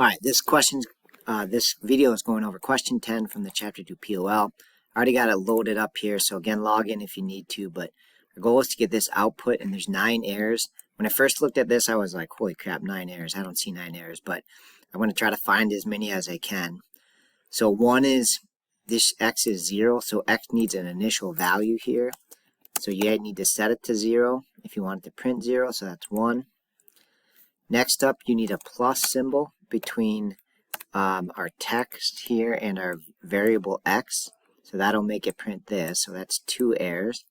Alright, this video is going over question 10 from the Chapter 2 POL. I already got it loaded up here, so again, log in if you need to, but our goal is to get this output, and there's 9 errors. When I first looked at this, I was like, holy crap, 9 errors. I don't see 9 errors, but I'm going to try to find as many as I can. So one is, this x is 0, so x needs an initial value here. So you need to set it to 0 if you want it to print 0, so that's 1. Next up, you need a plus symbol between our text here and our variable x. So that'll make it print this. So that's 2 errors.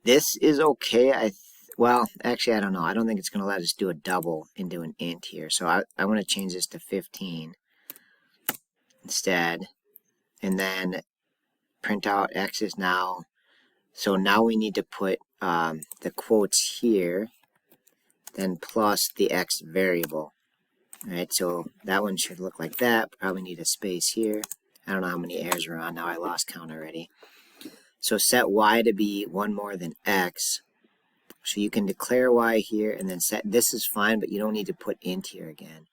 This is okay. Well, actually, I don't know. I don't think it's going to let us do a double and do an int here. So I want to change this to 15 instead. And then print out x is now. So now we need to put the quotes here, then plus the x variable. Alright, so that one should look like that. Probably need a space here. I don't know how many errors we're on now. I lost count already. So set y to be 1 more than x. So you can declare y here and then set. This is fine, but you don't need to put int here again.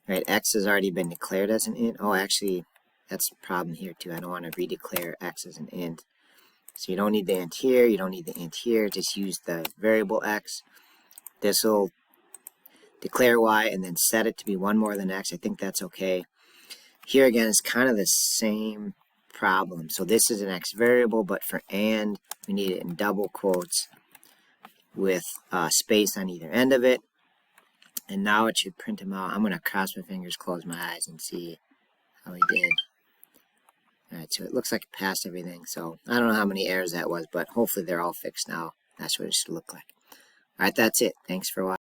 Alright, x has already been declared as an int. Oh, actually, that's a problem here too. I don't want to redeclare x as an int. So you don't need the int here. You don't need the int here. Just use the variable x. This will declare y and then set it to be 1 more than x. I think that's okay. Here again is kind of the same problem. So this is an x variable, but for and, we need it in double quotes with space on either end of it. And now it should print them out. I'm going to cross my fingers, close my eyes, and see how we did. Alright, so it looks like it passed everything. So I don't know how many errors that was, but hopefully they're all fixed now. That's what it should look like. Alright, that's it. Thanks for watching.